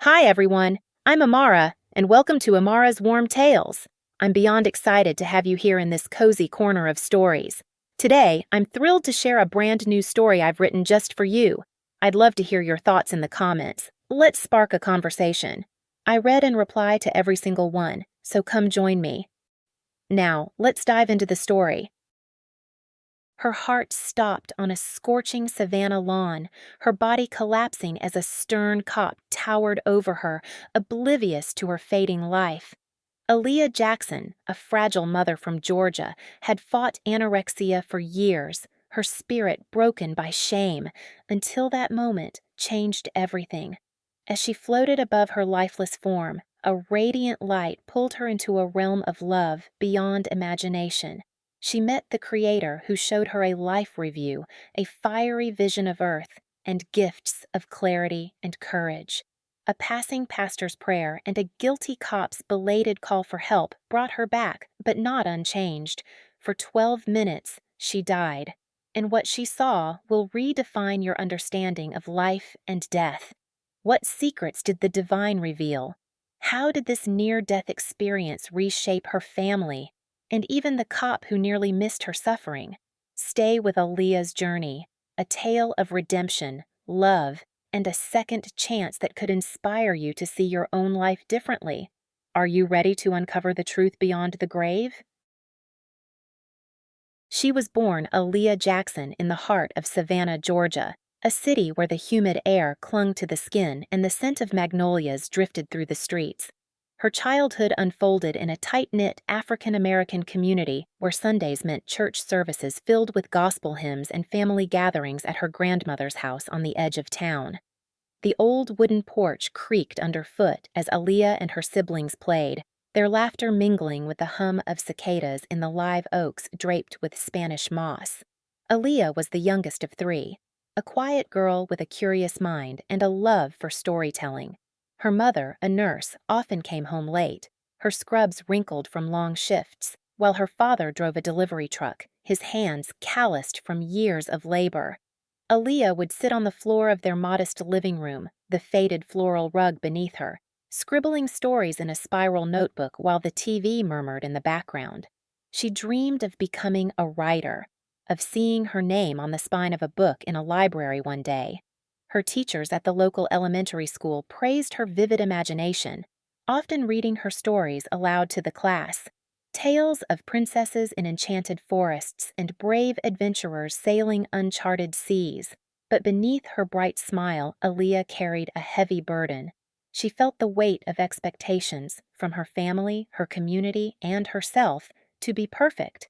Hi, everyone. I'm Amara, and welcome to Amara's Warm Tales. I'm beyond excited to have you here in this cozy corner of stories. Today, I'm thrilled to share a brand new story I've written just for you. I'd love to hear your thoughts in the comments. Let's spark a conversation. I read and reply to every single one, so come join me. Now, let's dive into the story. Her heart stopped on a scorching savannah lawn, her body collapsing as a stern cop towered over her, oblivious to her fading life. Aaliyah Jackson, a fragile mother from Georgia, had fought anorexia for years, her spirit broken by shame, until that moment changed everything. As she floated above her lifeless form, a radiant light pulled her into a realm of love beyond imagination. She met the Creator who showed her a life review, a fiery vision of earth, and gifts of clarity and courage. A passing pastor's prayer and a guilty cop's belated call for help brought her back, but not unchanged. For 12 minutes, she died. And what she saw will redefine your understanding of life and death. What secrets did the divine reveal? How did this near-death experience reshape her family? And even the cop who nearly missed her suffering. Stay with Aaliyah's journey, a tale of redemption, love, and a second chance that could inspire you to see your own life differently. Are you ready to uncover the truth beyond the grave? She was born Aaliyah Jackson in the heart of Savannah, Georgia, a city where the humid air clung to the skin and the scent of magnolias drifted through the streets. Her childhood unfolded in a tight-knit African-American community where Sundays meant church services filled with gospel hymns and family gatherings at her grandmother's house on the edge of town. The old wooden porch creaked underfoot as Aaliyah and her siblings played, their laughter mingling with the hum of cicadas in the live oaks draped with Spanish moss. Aaliyah was the youngest of three, a quiet girl with a curious mind and a love for storytelling. Her mother, a nurse, often came home late, her scrubs wrinkled from long shifts, while her father drove a delivery truck, his hands calloused from years of labor. Aaliyah would sit on the floor of their modest living room, the faded floral rug beneath her, scribbling stories in a spiral notebook while the TV murmured in the background. She dreamed of becoming a writer, of seeing her name on the spine of a book in a library one day. Her teachers at the local elementary school praised her vivid imagination, often reading her stories aloud to the class. Tales of princesses in enchanted forests and brave adventurers sailing uncharted seas. But beneath her bright smile, Aaliyah carried a heavy burden. She felt the weight of expectations from her family, her community, and herself to be perfect.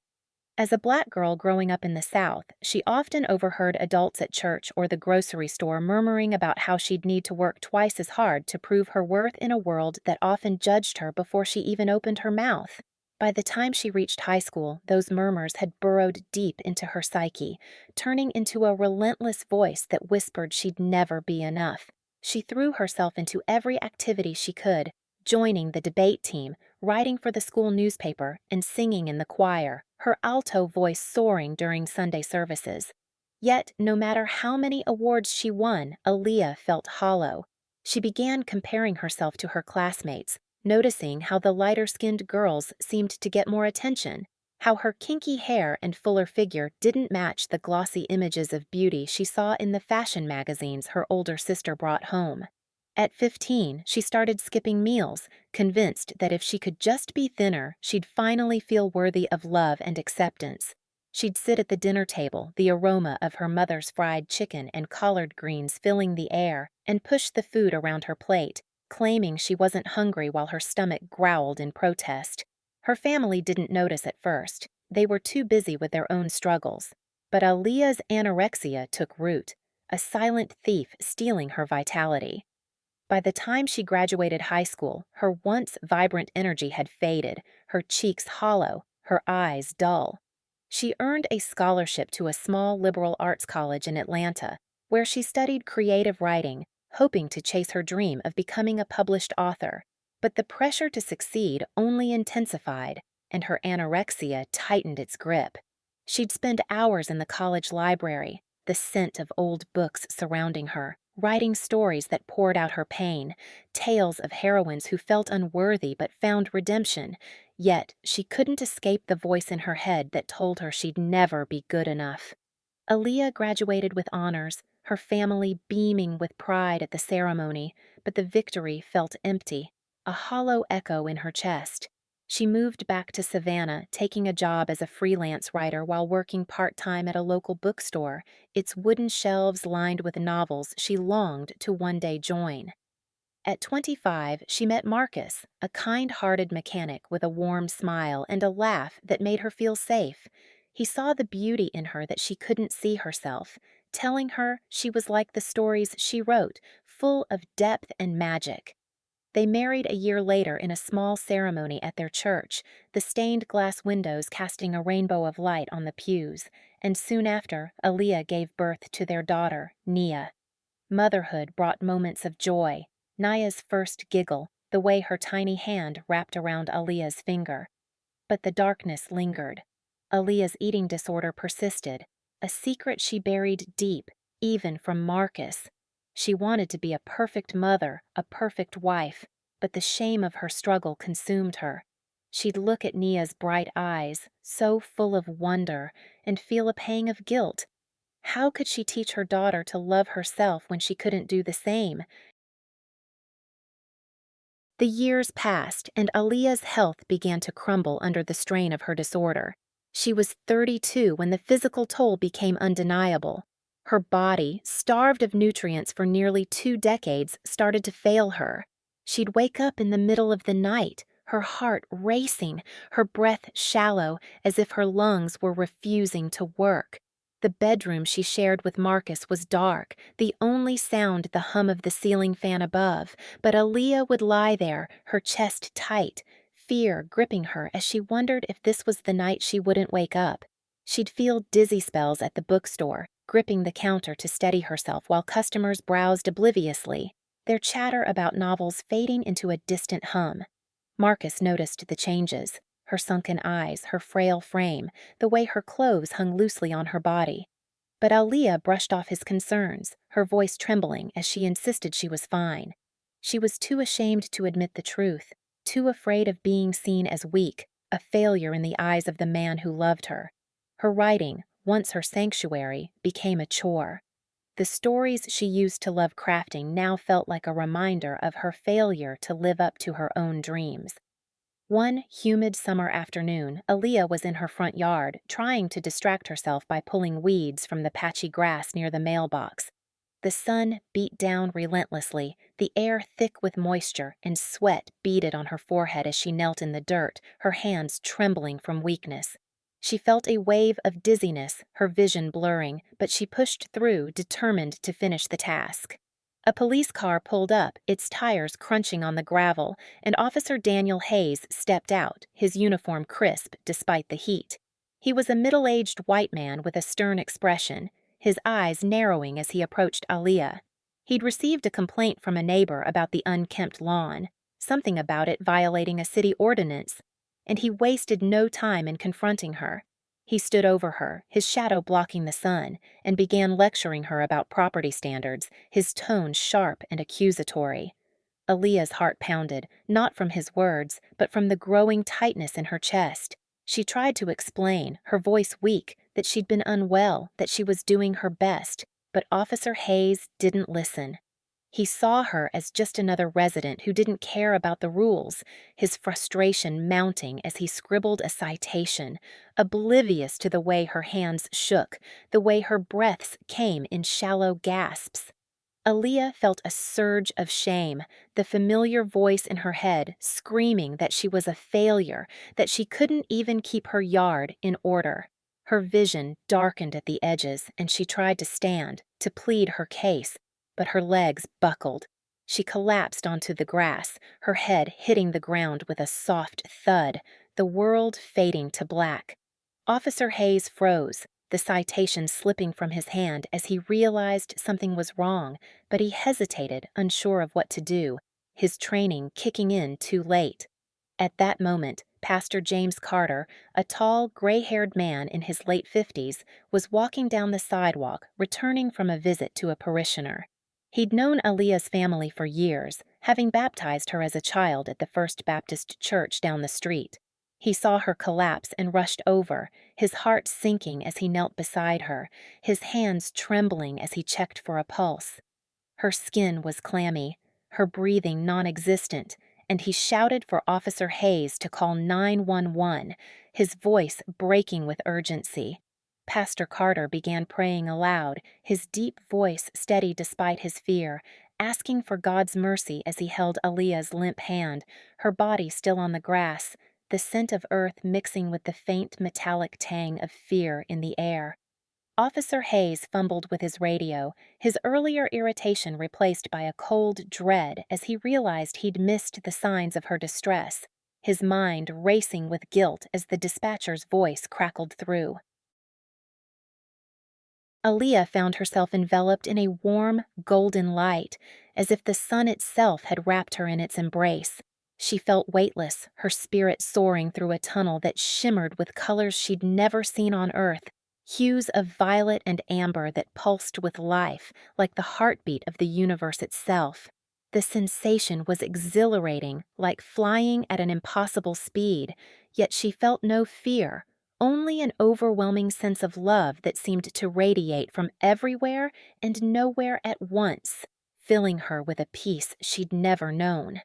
As a black girl growing up in the South, she often overheard adults at church or the grocery store murmuring about how she'd need to work twice as hard to prove her worth in a world that often judged her before she even opened her mouth. By the time she reached high school, those murmurs had burrowed deep into her psyche, turning into a relentless voice that whispered she'd never be enough. She threw herself into every activity she could, joining the debate team, writing for the school newspaper, and singing in the choir, her alto voice soaring during Sunday services. Yet, no matter how many awards she won, Aaliyah felt hollow. She began comparing herself to her classmates, noticing how the lighter-skinned girls seemed to get more attention, how her kinky hair and fuller figure didn't match the glossy images of beauty she saw in the fashion magazines her older sister brought home. At 15, she started skipping meals, convinced that if she could just be thinner, she'd finally feel worthy of love and acceptance. She'd sit at the dinner table, the aroma of her mother's fried chicken and collard greens filling the air, and push the food around her plate, claiming she wasn't hungry while her stomach growled in protest. Her family didn't notice at first. They were too busy with their own struggles. But Aaliyah's anorexia took root, a silent thief stealing her vitality. By the time she graduated high school, her once vibrant energy had faded, her cheeks hollow, her eyes dull. She earned a scholarship to a small liberal arts college in Atlanta, where she studied creative writing, hoping to chase her dream of becoming a published author. But the pressure to succeed only intensified, and her anorexia tightened its grip. She'd spend hours in the college library, the scent of old books surrounding her, writing stories that poured out her pain, tales of heroines who felt unworthy but found redemption. Yet she couldn't escape the voice in her head that told her she'd never be good enough. Aaliyah graduated with honors, her family beaming with pride at the ceremony, but the victory felt empty, a hollow echo in her chest. She moved back to Savannah, taking a job as a freelance writer while working part-time at a local bookstore, its wooden shelves lined with novels she longed to one day join. At 25, she met Marcus, a kind-hearted mechanic with a warm smile and a laugh that made her feel safe. He saw the beauty in her that she couldn't see herself, telling her she was like the stories she wrote, full of depth and magic. They married a year later in a small ceremony at their church, the stained glass windows casting a rainbow of light on the pews, and soon after, Aaliyah gave birth to their daughter, Nia. Motherhood brought moments of joy. Naya's first giggle, the way her tiny hand wrapped around Aaliyah's finger. But the darkness lingered. Aaliyah's eating disorder persisted, a secret she buried deep, even from Marcus. She wanted to be a perfect mother, a perfect wife, but the shame of her struggle consumed her. She'd look at Nia's bright eyes, so full of wonder, and feel a pang of guilt. How could she teach her daughter to love herself when she couldn't do the same? The years passed, and Aaliyah's health began to crumble under the strain of her disorder. She was 32 when the physical toll became undeniable. Her body, starved of nutrients for nearly 2 decades, started to fail her. She'd wake up in the middle of the night, her heart racing, her breath shallow, as if her lungs were refusing to work. The bedroom she shared with Marcus was dark, the only sound the hum of the ceiling fan above, but Aaliyah would lie there, her chest tight, fear gripping her as she wondered if this was the night she wouldn't wake up. She'd feel dizzy spells at the bookstore, gripping the counter to steady herself while customers browsed obliviously, their chatter about novels fading into a distant hum. Marcus noticed the changes. Her sunken eyes, her frail frame, the way her clothes hung loosely on her body. But Aaliyah brushed off his concerns, her voice trembling as she insisted she was fine. She was too ashamed to admit the truth, too afraid of being seen as weak, a failure in the eyes of the man who loved her. Her writing, once her sanctuary, became a chore. The stories she used to love crafting now felt like a reminder of her failure to live up to her own dreams. One humid summer afternoon, Aaliyah was in her front yard, trying to distract herself by pulling weeds from the patchy grass near the mailbox. The sun beat down relentlessly, the air thick with moisture, and sweat beaded on her forehead as she knelt in the dirt, her hands trembling from weakness. She felt a wave of dizziness, her vision blurring, but she pushed through, determined to finish the task. A police car pulled up, its tires crunching on the gravel, and Officer Daniel Hayes stepped out, his uniform crisp despite the heat. He was a middle-aged white man with a stern expression, his eyes narrowing as he approached Aaliyah. He'd received a complaint from a neighbor about the unkempt lawn, something about it violating a city ordinance, and he wasted no time in confronting her. He stood over her, his shadow blocking the sun, and began lecturing her about property standards, his tone sharp and accusatory. Aaliyah's heart pounded, not from his words, but from the growing tightness in her chest. She tried to explain, her voice weak, that she'd been unwell, that she was doing her best, but Officer Hayes didn't listen. He saw her as just another resident who didn't care about the rules, his frustration mounting as he scribbled a citation, oblivious to the way her hands shook, the way her breaths came in shallow gasps. Aaliyah felt a surge of shame, the familiar voice in her head screaming that she was a failure, that she couldn't even keep her yard in order. Her vision darkened at the edges, and she tried to stand, to plead her case, but her legs buckled. She collapsed onto the grass, her head hitting the ground with a soft thud, the world fading to black. Officer Hayes froze, the citation slipping from his hand as he realized something was wrong, but he hesitated, unsure of what to do, his training kicking in too late. At that moment, Pastor James Carter, a tall, gray-haired man in his late 50s, was walking down the sidewalk, returning from a visit to a parishioner. He'd known Aaliyah's family for years, having baptized her as a child at the First Baptist Church down the street. He saw her collapse and rushed over, his heart sinking as he knelt beside her, his hands trembling as he checked for a pulse. Her skin was clammy, her breathing non-existent, and he shouted for Officer Hayes to call 911, his voice breaking with urgency. Pastor Carter began praying aloud, his deep voice steady despite his fear, asking for God's mercy as he held Aaliyah's limp hand, her body still on the grass, the scent of earth mixing with the faint metallic tang of fear in the air. Officer Hayes fumbled with his radio, his earlier irritation replaced by a cold dread as he realized he'd missed the signs of her distress, his mind racing with guilt as the dispatcher's voice crackled through. Aaliyah found herself enveloped in a warm, golden light, as if the sun itself had wrapped her in its embrace. She felt weightless, her spirit soaring through a tunnel that shimmered with colors she'd never seen on Earth, hues of violet and amber that pulsed with life, like the heartbeat of the universe itself. The sensation was exhilarating, like flying at an impossible speed, yet she felt no fear, only an overwhelming sense of love that seemed to radiate from everywhere and nowhere at once, filling her with a peace she'd never known.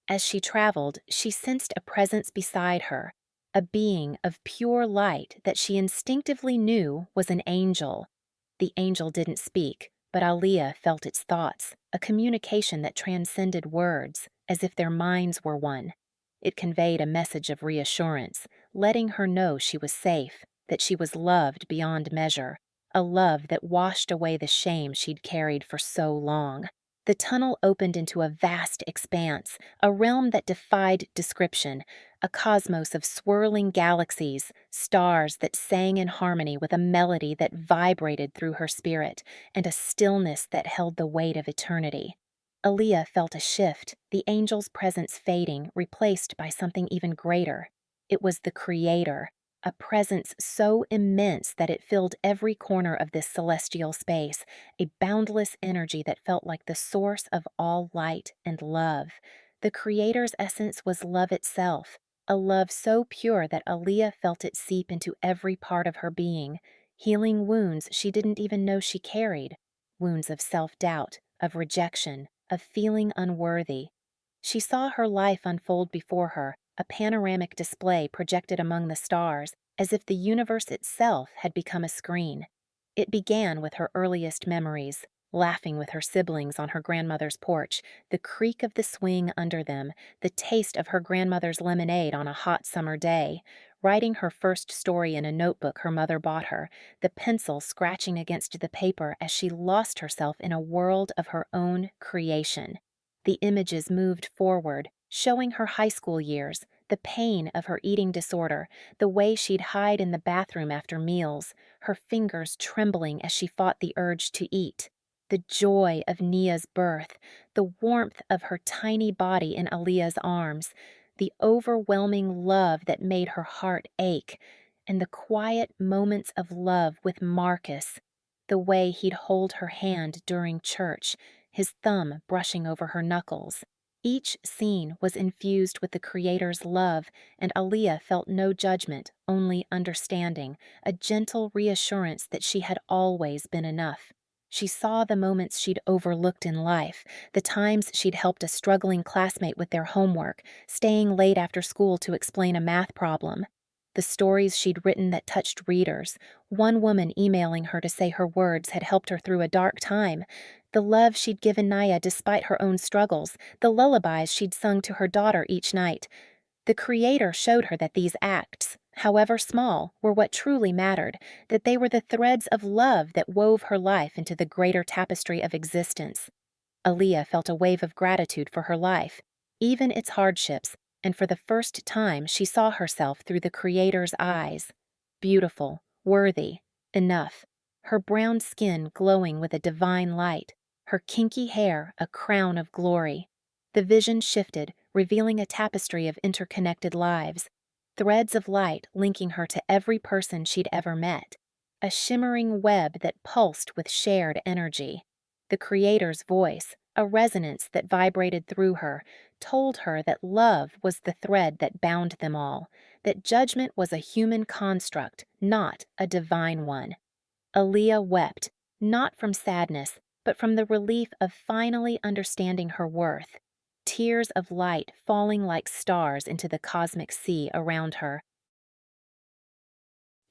As she traveled, she sensed a presence beside her, a being of pure light that she instinctively knew was an angel. The angel didn't speak, but Aaliyah felt its thoughts, a communication that transcended words, as if their minds were one. It conveyed a message of reassurance, letting her know she was safe, that she was loved beyond measure, a love that washed away the shame she'd carried for so long. The tunnel opened into a vast expanse, a realm that defied description, a cosmos of swirling galaxies, stars that sang in harmony with a melody that vibrated through her spirit, and a stillness that held the weight of eternity. Aaliyah felt a shift, the angel's presence fading, replaced by something even greater. It was the Creator, a presence so immense that it filled every corner of this celestial space, a boundless energy that felt like the source of all light and love. The Creator's essence was love itself, a love so pure that Aaliyah felt it seep into every part of her being, healing wounds she didn't even know she carried, wounds of self-doubt, of rejection, of feeling unworthy. She saw her life unfold before her, a panoramic display projected among the stars, as if the universe itself had become a screen. It began with her earliest memories, laughing with her siblings on her grandmother's porch, the creak of the swing under them, the taste of her grandmother's lemonade on a hot summer day, writing her first story in a notebook her mother bought her, the pencil scratching against the paper as she lost herself in a world of her own creation. The images moved forward, showing her high school years, the pain of her eating disorder, the way she'd hide in the bathroom after meals, her fingers trembling as she fought the urge to eat, the joy of Nia's birth, the warmth of her tiny body in Aaliyah's arms, the overwhelming love that made her heart ache, and the quiet moments of love with Marcus, the way he'd hold her hand during church, his thumb brushing over her knuckles. Each scene was infused with the Creator's love, and Aaliyah felt no judgment, only understanding, a gentle reassurance that she had always been enough. She saw the moments she'd overlooked in life, the times she'd helped a struggling classmate with their homework, staying late after school to explain a math problem. The stories she'd written that touched readers, one woman emailing her to say her words had helped her through a dark time, the love she'd given Naya despite her own struggles, the lullabies she'd sung to her daughter each night. The Creator showed her that these acts, however small, were what truly mattered, that they were the threads of love that wove her life into the greater tapestry of existence. Aaliyah felt a wave of gratitude for her life, even its hardships, and for the first time she saw herself through the Creator's eyes. Beautiful, worthy, enough, her brown skin glowing with a divine light, her kinky hair a crown of glory. The vision shifted, revealing a tapestry of interconnected lives, threads of light linking her to every person she'd ever met, a shimmering web that pulsed with shared energy. The Creator's voice, a resonance that vibrated through her, told her that love was the thread that bound them all, that judgment was a human construct, not a divine one. Aaliyah wept, not from sadness, but from the relief of finally understanding her worth. Tears of light falling like stars into the cosmic sea around her.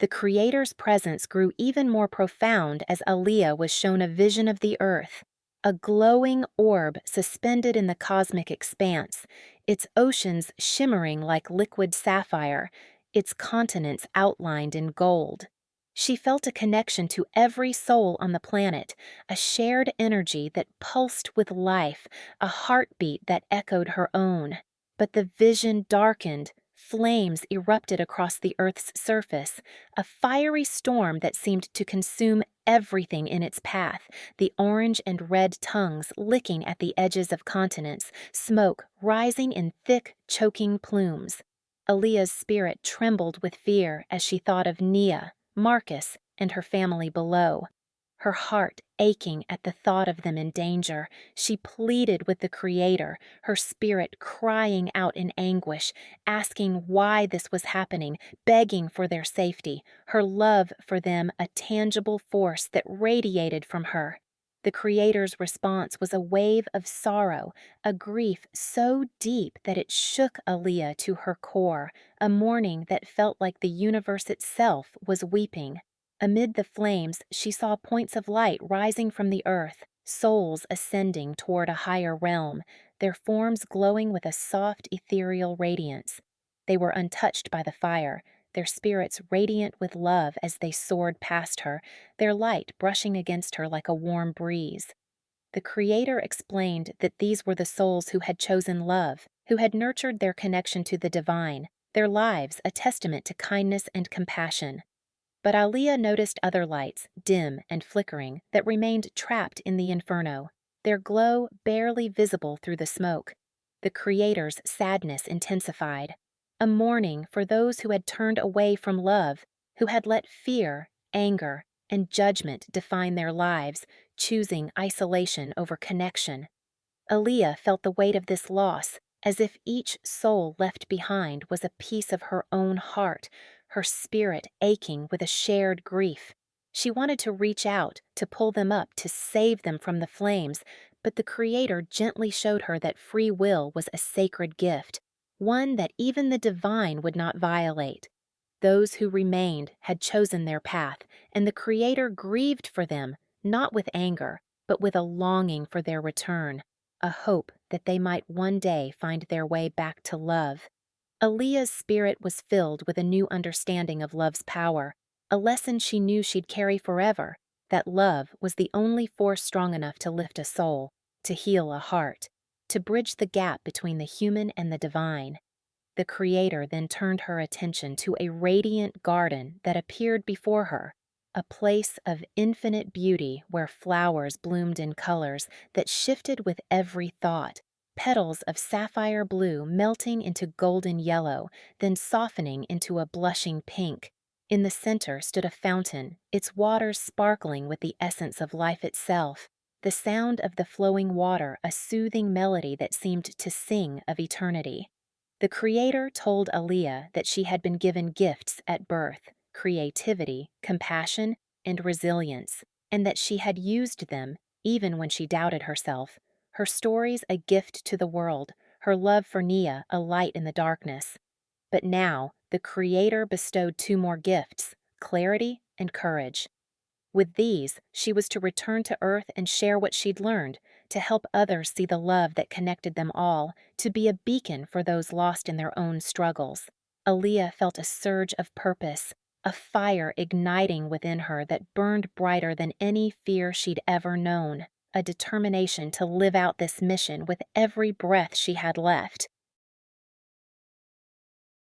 The Creator's presence grew even more profound as Aaliyah was shown a vision of the earth, a glowing orb suspended in the cosmic expanse, its oceans shimmering like liquid sapphire, its continents outlined in gold. She felt a connection to every soul on the planet, a shared energy that pulsed with life, a heartbeat that echoed her own. But the vision darkened. Flames erupted across the Earth's surface, a fiery storm that seemed to consume everything in its path, the orange and red tongues licking at the edges of continents, smoke rising in thick, choking plumes. Aaliyah's spirit trembled with fear as she thought of Nia, Marcus, and her family below. Her heart aching at the thought of them in danger, she pleaded with the Creator, her spirit crying out in anguish, asking why this was happening, begging for their safety, her love for them a tangible force that radiated from her. The Creator's response was a wave of sorrow, a grief so deep that it shook Aaliyah to her core, a mourning that felt like the universe itself was weeping. Amid the flames, she saw points of light rising from the earth, souls ascending toward a higher realm, their forms glowing with a soft, ethereal radiance. They were untouched by the fire, their spirits radiant with love as they soared past her, their light brushing against her like a warm breeze. The Creator explained that these were the souls who had chosen love, who had nurtured their connection to the divine, their lives a testament to kindness and compassion. But Aaliyah noticed other lights, dim and flickering, that remained trapped in the inferno, their glow barely visible through the smoke. The Creator's sadness intensified, a mourning for those who had turned away from love, who had let fear, anger, and judgment define their lives, choosing isolation over connection. Aaliyah felt the weight of this loss, as if each soul left behind was a piece of her own heart, her spirit aching with a shared grief. She wanted to reach out, to pull them up, to save them from the flames, but the Creator gently showed her that free will was a sacred gift, one that even the divine would not violate. Those who remained had chosen their path, and the Creator grieved for them, not with anger, but with a longing for their return, a hope that they might one day find their way back to love. Aaliyah's spirit was filled with a new understanding of love's power, a lesson she knew she'd carry forever, that love was the only force strong enough to lift a soul, to heal a heart, to bridge the gap between the human and the divine. The Creator then turned her attention to a radiant garden that appeared before her, a place of infinite beauty where flowers bloomed in colors that shifted with every thought, petals of sapphire blue melting into golden yellow, then softening into a blushing pink. In the center stood a fountain, its waters sparkling with the essence of life itself, the sound of the flowing water a soothing melody that seemed to sing of eternity. The Creator told Aaliyah that she had been given gifts at birth, creativity, compassion, and resilience, and that she had used them even when she doubted herself. Her stories a gift to the world, her love for Nia a light in the darkness. But now, the Creator bestowed two more gifts, clarity and courage. With these, she was to return to Earth and share what she'd learned, to help others see the love that connected them all, to be a beacon for those lost in their own struggles. Aaliyah felt a surge of purpose, a fire igniting within her that burned brighter than any fear she'd ever known, a determination to live out this mission with every breath she had left.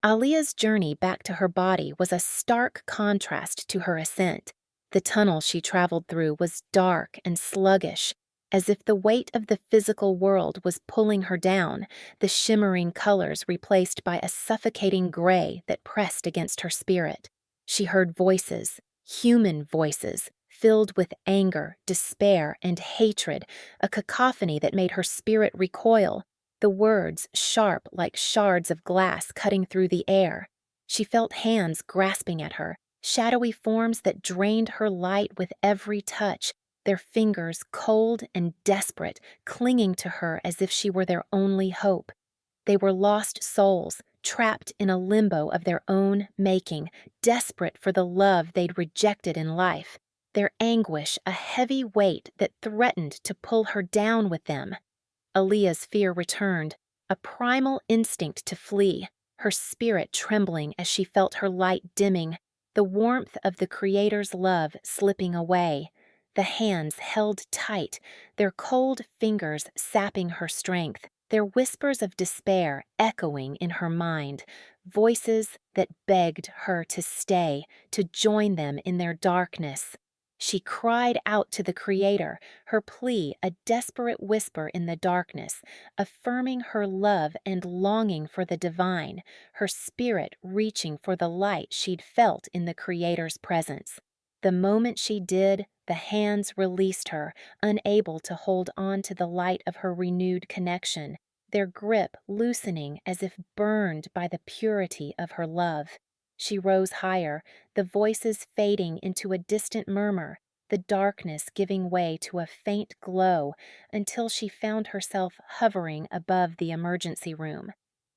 Aaliyah's journey back to her body was a stark contrast to her ascent. The tunnel she traveled through was dark and sluggish, as if the weight of the physical world was pulling her down, the shimmering colors replaced by a suffocating gray that pressed against her spirit. She heard voices, human voices, filled with anger, despair, and hatred, a cacophony that made her spirit recoil, the words sharp like shards of glass cutting through the air. She felt hands grasping at her, shadowy forms that drained her light with every touch, their fingers cold and desperate, clinging to her as if she were their only hope. They were lost souls, trapped in a limbo of their own making, desperate for the love they'd rejected in life, their anguish a heavy weight that threatened to pull her down with them. Aaliyah's fear returned, a primal instinct to flee, her spirit trembling as she felt her light dimming, the warmth of the Creator's love slipping away. The hands held tight, their cold fingers sapping her strength, their whispers of despair echoing in her mind, voices that begged her to stay, to join them in their darkness. She cried out to the Creator, her plea a desperate whisper in the darkness, affirming her love and longing for the divine, her spirit reaching for the light she'd felt in the Creator's presence. The moment she did, the hands released her, unable to hold on to the light of her renewed connection, their grip loosening as if burned by the purity of her love. She rose higher, the voices fading into a distant murmur, the darkness giving way to a faint glow until she found herself hovering above the emergency room.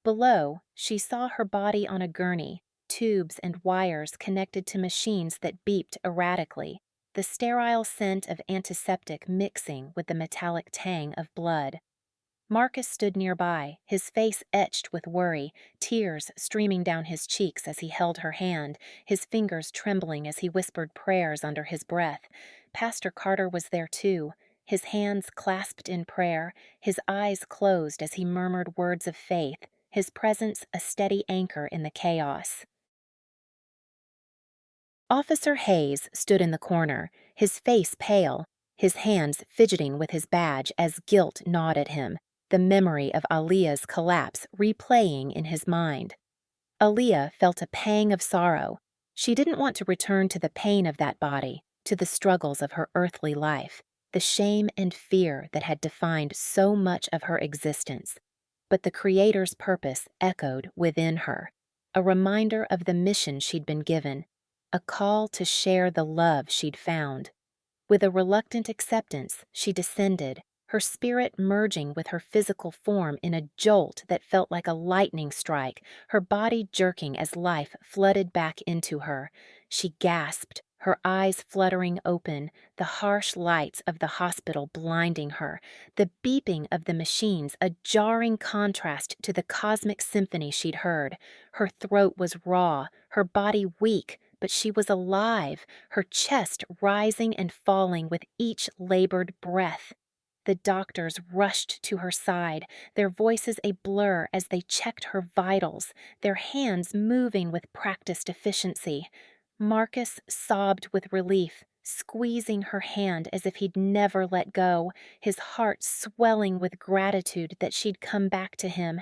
Below, she saw her body on a gurney, tubes and wires connected to machines that beeped erratically, the sterile scent of antiseptic mixing with the metallic tang of blood. Marcus stood nearby, his face etched with worry, tears streaming down his cheeks as he held her hand, his fingers trembling as he whispered prayers under his breath. Pastor Carter was there too, his hands clasped in prayer, his eyes closed as he murmured words of faith, his presence a steady anchor in the chaos. Officer Hayes stood in the corner, his face pale, his hands fidgeting with his badge as guilt gnawed at him, the memory of Aaliyah's collapse replaying in his mind. Aaliyah felt a pang of sorrow. She didn't want to return to the pain of that body, to the struggles of her earthly life, the shame and fear that had defined so much of her existence. But the Creator's purpose echoed within her, a reminder of the mission she'd been given, a call to share the love she'd found. With a reluctant acceptance, she descended, her spirit merging with her physical form in a jolt that felt like a lightning strike, her body jerking as life flooded back into her. She gasped, her eyes fluttering open, the harsh lights of the hospital blinding her, the beeping of the machines a jarring contrast to the cosmic symphony she'd heard. Her throat was raw, her body weak, but she was alive, her chest rising and falling with each labored breath. The doctors rushed to her side, their voices a blur as they checked her vitals, their hands moving with practiced efficiency. Marcus sobbed with relief, squeezing her hand as if he'd never let go, his heart swelling with gratitude that she'd come back to him.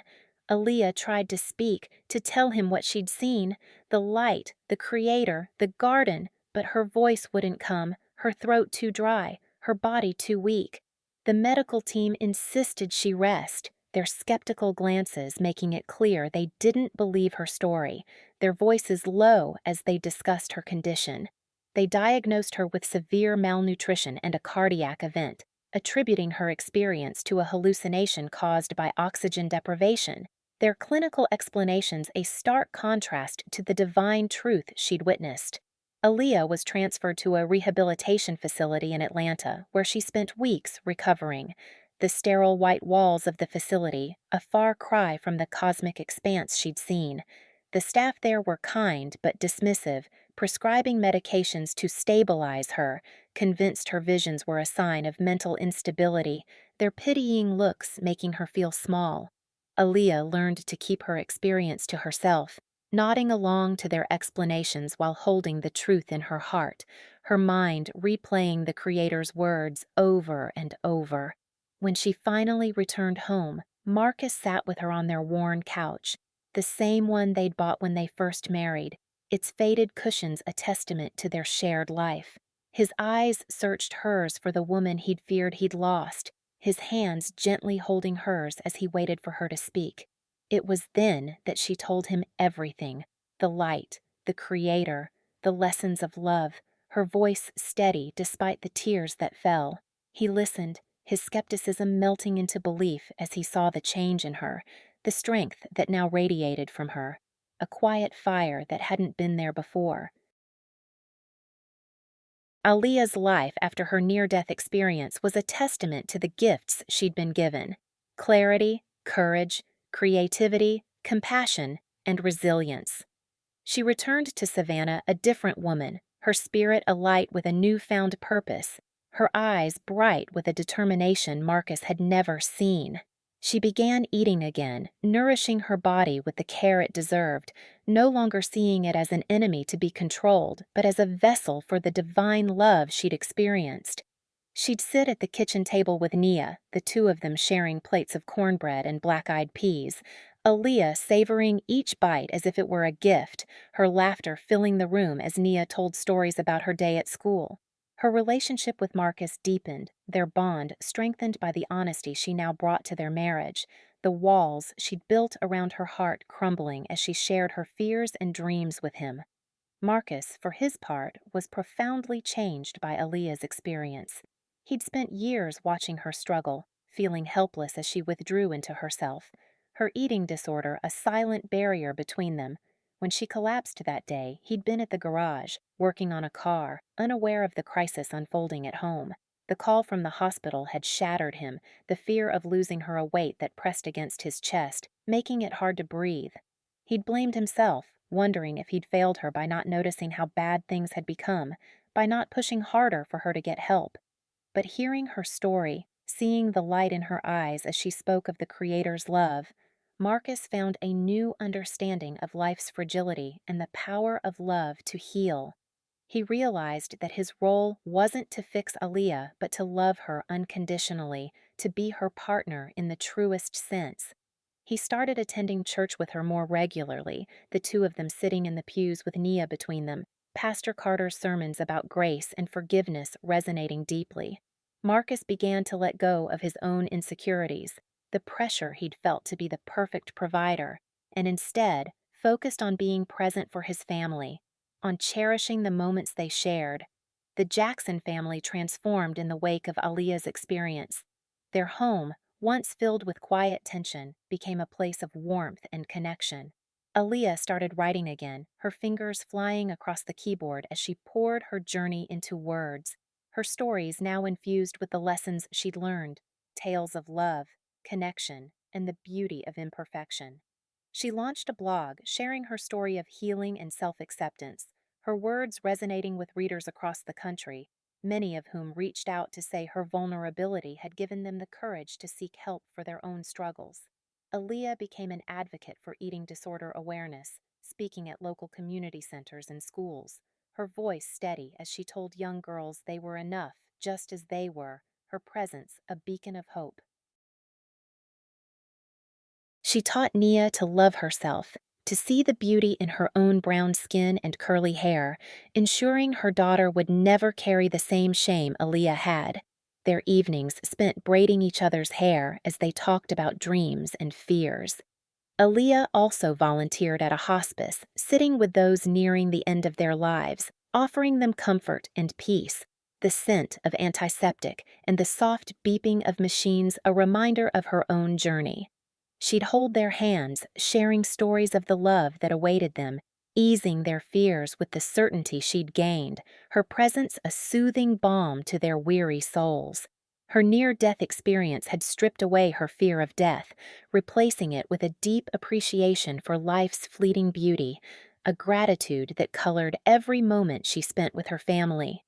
Aaliyah tried to speak, to tell him what she'd seen, the light, the Creator, the garden, but her voice wouldn't come, her throat too dry, her body too weak. The medical team insisted she rest, their skeptical glances making it clear they didn't believe her story, their voices low as they discussed her condition. They diagnosed her with severe malnutrition and a cardiac event, attributing her experience to a hallucination caused by oxygen deprivation, their clinical explanations a stark contrast to the divine truth she'd witnessed. Aaliyah was transferred to a rehabilitation facility in Atlanta, where she spent weeks recovering. The sterile white walls of the facility, a far cry from the cosmic expanse she'd seen. The staff there were kind but dismissive, prescribing medications to stabilize her, convinced her visions were a sign of mental instability, their pitying looks making her feel small. Aaliyah learned to keep her experience to herself, nodding along to their explanations while holding the truth in her heart, her mind replaying the Creator's words over and over. When she finally returned home, Marcus sat with her on their worn couch, the same one they'd bought when they first married, its faded cushions a testament to their shared life. His eyes searched hers for the woman he'd feared he'd lost, his hands gently holding hers as he waited for her to speak. It was then that she told him everything: the light, the creator, the lessons of love, her voice steady despite the tears that fell. He listened, his skepticism melting into belief as he saw the change in her, the strength that now radiated from her, a quiet fire that hadn't been there before. Aaliyah's life after her near-death experience was a testament to the gifts she'd been given: clarity, courage, creativity, compassion, and resilience. She returned to Savannah a different woman, her spirit alight with a newfound purpose, her eyes bright with a determination Marcus had never seen. She began eating again, nourishing her body with the care it deserved, no longer seeing it as an enemy to be controlled, but as a vessel for the divine love she'd experienced. She'd sit at the kitchen table with Nia, the two of them sharing plates of cornbread and black-eyed peas, Aaliyah savoring each bite as if it were a gift, her laughter filling the room as Nia told stories about her day at school. Her relationship with Marcus deepened, their bond strengthened by the honesty she now brought to their marriage, the walls she'd built around her heart crumbling as she shared her fears and dreams with him. Marcus, for his part, was profoundly changed by Aaliyah's experience. He'd spent years watching her struggle, feeling helpless as she withdrew into herself, her eating disorder a silent barrier between them. When she collapsed that day, he'd been at the garage, working on a car, unaware of the crisis unfolding at home. The call from the hospital had shattered him, the fear of losing her a weight that pressed against his chest, making it hard to breathe. He'd blamed himself, wondering if he'd failed her by not noticing how bad things had become, by not pushing harder for her to get help. But hearing her story, seeing the light in her eyes as she spoke of the Creator's love, Marcus found a new understanding of life's fragility and the power of love to heal. He realized that his role wasn't to fix Aaliyah, but to love her unconditionally, to be her partner in the truest sense. He started attending church with her more regularly, the two of them sitting in the pews with Nia between them, Pastor Carter's sermons about grace and forgiveness resonating deeply. Marcus began to let go of his own insecurities, the pressure he'd felt to be the perfect provider, and instead focused on being present for his family, on cherishing the moments they shared. The Jackson family transformed in the wake of Aaliyah's experience. Their home, once filled with quiet tension, became a place of warmth and connection. Aaliyah started writing again, her fingers flying across the keyboard as she poured her journey into words, her stories now infused with the lessons she'd learned, tales of love, connection, and the beauty of imperfection. She launched a blog sharing her story of healing and self-acceptance, her words resonating with readers across the country, many of whom reached out to say her vulnerability had given them the courage to seek help for their own struggles. Aaliyah became an advocate for eating disorder awareness, speaking at local community centers and schools, her voice steady as she told young girls they were enough just as they were, her presence a beacon of hope. She taught Nia to love herself, to see the beauty in her own brown skin and curly hair, ensuring her daughter would never carry the same shame Aaliyah had. Their evenings spent braiding each other's hair as they talked about dreams and fears. Aaliyah also volunteered at a hospice, sitting with those nearing the end of their lives, offering them comfort and peace, the scent of antiseptic and the soft beeping of machines a reminder of her own journey. She'd hold their hands, sharing stories of the love that awaited them, easing their fears with the certainty she'd gained, her presence a soothing balm to their weary souls. Her near-death experience had stripped away her fear of death, replacing it with a deep appreciation for life's fleeting beauty, a gratitude that colored every moment she spent with her family.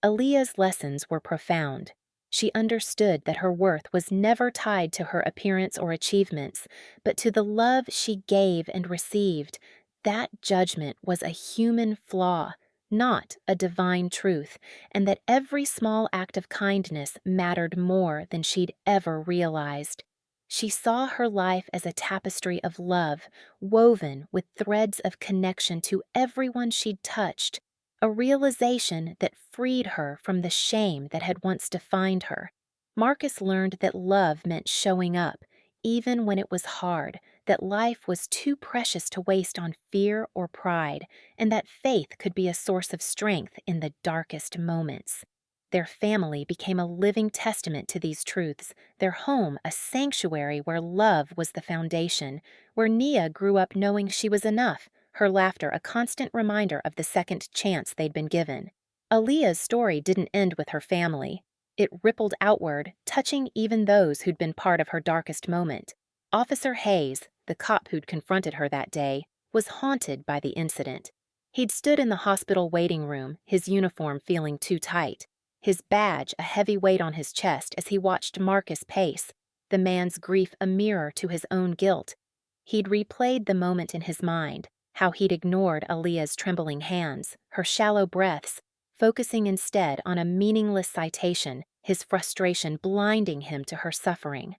Aaliyah's lessons were profound. She understood that her worth was never tied to her appearance or achievements, but to the love she gave and received. That judgment was a human flaw, not a divine truth, and that every small act of kindness mattered more than she'd ever realized. She saw her life as a tapestry of love, woven with threads of connection to everyone she'd touched, a realization that freed her from the shame that had once defined her. Marcus learned that love meant showing up, even when it was hard, that life was too precious to waste on fear or pride, and that faith could be a source of strength in the darkest moments. Their family became a living testament to these truths, their home a sanctuary where love was the foundation, where Nia grew up knowing she was enough, her laughter a constant reminder of the second chance they'd been given. Aaliyah's story didn't end with her family. It rippled outward, touching even those who'd been part of her darkest moment. Officer Hayes, the cop who'd confronted her that day, was haunted by the incident. He'd stood in the hospital waiting room, his uniform feeling too tight, his badge a heavy weight on his chest as he watched Marcus pace, the man's grief a mirror to his own guilt. He'd replayed the moment in his mind, how he'd ignored Aaliyah's trembling hands, her shallow breaths, focusing instead on a meaningless citation, his frustration blinding him to her suffering.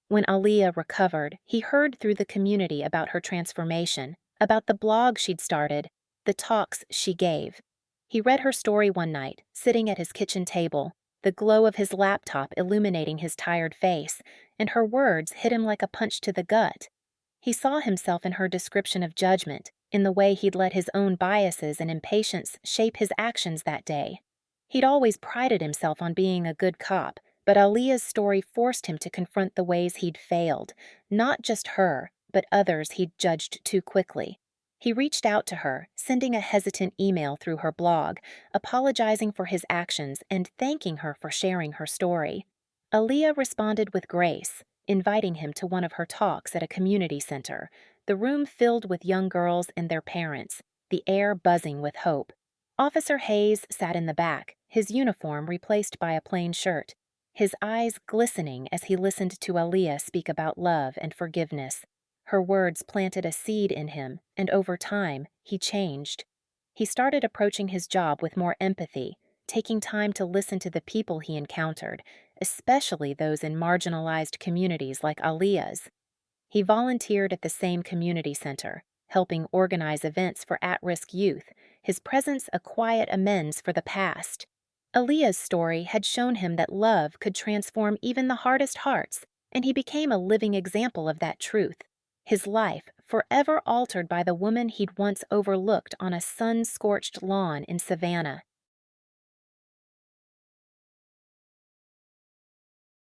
When Aaliyah recovered, he heard through the community about her transformation, about the blog she'd started, the talks she gave. He read her story one night, sitting at his kitchen table, the glow of his laptop illuminating his tired face, and her words hit him like a punch to the gut. He saw himself in her description of judgment, in the way he'd let his own biases and impatience shape his actions that day. He'd always prided himself on being a good cop, but Aaliyah's story forced him to confront the ways he'd failed, not just her, but others he'd judged too quickly. He reached out to her, sending a hesitant email through her blog, apologizing for his actions and thanking her for sharing her story. Aaliyah responded with grace, inviting him to one of her talks at a community center, the room filled with young girls and their parents, the air buzzing with hope. Officer Hayes sat in the back, his uniform replaced by a plain shirt, his eyes glistening as he listened to Aaliyah speak about love and forgiveness. Her words planted a seed in him, and over time, he changed. He started approaching his job with more empathy, taking time to listen to the people he encountered, especially those in marginalized communities like Aaliyah's. He volunteered at the same community center, helping organize events for at-risk youth, his presence a quiet amends for the past. Aaliyah's story had shown him that love could transform even the hardest hearts, and he became a living example of that truth. His life, forever altered by the woman he'd once overlooked on a sun-scorched lawn in Savannah.